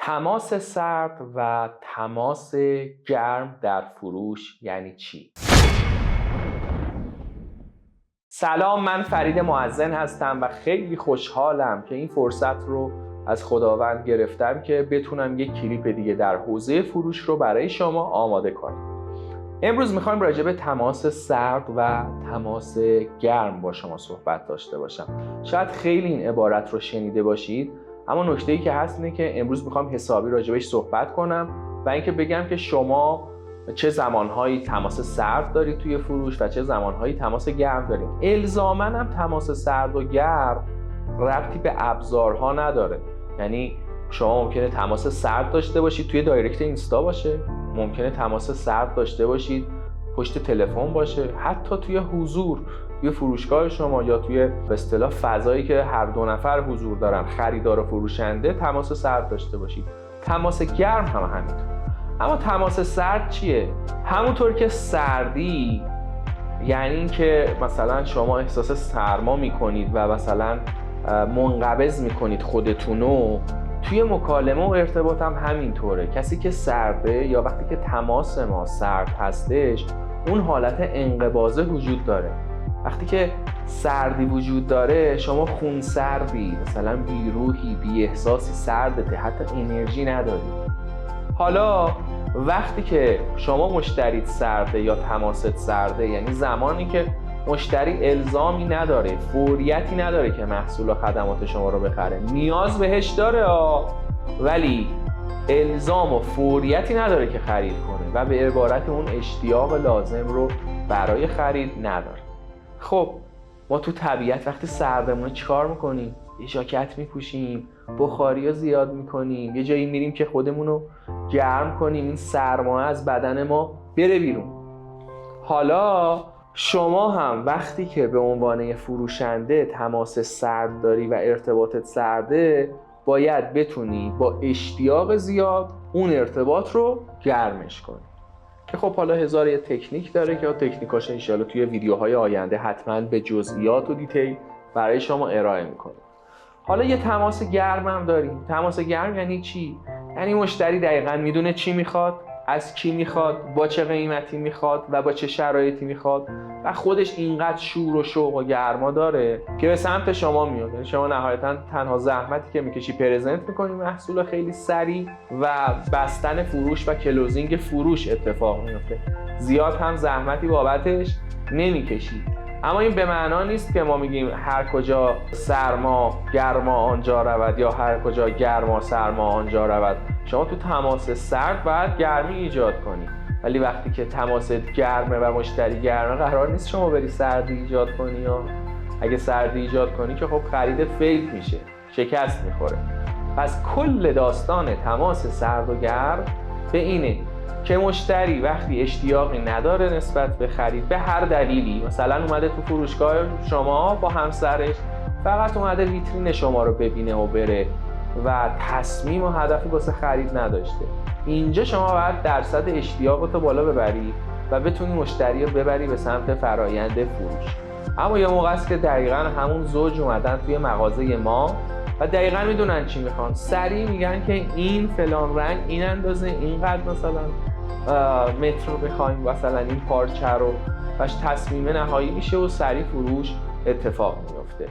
تماس سرد و تماس گرم در فروش یعنی چی؟ سلام، من فرید معزن هستم و خیلی خوشحالم که این فرصت رو از خداوند گرفتم که بتونم یک کلیپ دیگه در حوزه فروش رو برای شما آماده کنم. امروز میخوایم راجع به تماس سرد و تماس گرم با شما صحبت داشته باشم. شاید خیلی این عبارت رو شنیده باشید، اما نکته‌ای که هست اینه که امروز میخوام حسابی راجع بهش صحبت کنم و اینکه بگم که شما چه زمانهایی تماس سرد دارید توی فروش و چه زمانهایی تماس گرم دارید. الزاماً هم تماس سرد و گرم ربطی به ابزارها نداره. یعنی شما ممکنه تماس سرد داشته باشید توی دایرکت اینستا باشه، ممکنه تماس سرد داشته باشید پشت تلفن باشه، حتی توی حضور توی فروشگاه شما یا توی به اصطلاح فضایی که هر دو نفر حضور دارن، خریدار و فروشنده، تماس سرد داشته باشید. تماس گرم هم همینطور. اما تماس سرد چیه؟ همونطور که سردی یعنی این که مثلا شما احساس سرما میکنید و مثلا منقبض میکنید خودتونو، توی مکالمه و ارتباط هم همینطوره. کسی که سرده یا وقتی که تماس ما سرد هستش، اون حالت انقباضه وجود داره. وقتی که سردی وجود داره، شما خون سردی، مثلا بیروحی، بی احساسی، سردته، حتی انرژی نداری. حالا وقتی که شما مشتریت سرده یا تماست سرده، یعنی زمانی که مشتری الزامی نداره، فوریتی نداره که محصول و خدمات شما رو بخره. نیاز بهش داره ولی الزام و فوریتی نداره که خرید کنه و به عبارت اون اشتیاق لازم رو برای خرید نداره. خب ما تو طبیعت وقتی سردمونه چیکار میکنیم؟ یه ژاکت میپوشیم، بخاری رو زیاد میکنیم، یه جایی میریم که خودمون رو گرم کنیم، این سرما از بدن ما بره بیرون. حالا شما هم وقتی که به عنوان فروشنده تماس سرد داری و ارتباطت سرده، باید بتونی با اشتیاق زیاد اون ارتباط رو گرمش کنی. که خب حالا هزار یه تکنیک داره که تکنیکاش انشالله توی ویدیوهای آینده حتما به جزئیات و دیتیل برای شما ارائه میکنیم. حالا یه تماس گرم هم داریم. تماس گرم یعنی چی؟ یعنی مشتری دقیقاً میدونه چی میخواد، از کی میخواد، با چه قیمتی میخواد و با چه شرایطی میخواد و خودش اینقدر شور و شوق و گرما داره که به سمت شما میاد. یعنی شما نهایتاً تنها زحمتی که میکشی پرزنت میکنی محصول خیلی سریع و بستن فروش و کلوزینگ فروش اتفاق میفته. زیاد هم زحمتی بابتش نمیکشی. اما این به معنا نیست که ما میگیم هر کجا سرما گرما آنجا رود یا هر کجا گرما سرما آنجا رود. شما تو تماس سرد باید گرمی ایجاد کنی، ولی وقتی که تماست گرمه و مشتری گرمه، قرار نیست شما بری سردی ایجاد کنی. یا اگه سردی ایجاد کنی که خب خرید فیک میشه، شکست میخوره. پس کل داستان تماس سرد و گرم به اینه که مشتری وقتی اشتیاقی نداره نسبت به خرید به هر دلیلی، مثلا اومده تو فروشگاه شما با همسرش، فقط اومده ویترین شما رو ببینه و بره و تصمیم و هدفی واسه خرید نداشته، اینجا شما باید درصد اشتیاقتو بالا ببری و بتونی مشتری رو ببری به سمت فرایند فروش. اما یه موقع است که دقیقاً همون زوج اومدن توی مغازه ما و دقیقاً میدونن چی میخوان. سریع میگن که این فلان رنگ، این اندازه، اینقدر مثلا متر رو بخوایم، مثلا این پارچه رو، و تصمیم نهایی میشه و سریع فروش اتفاق میفته.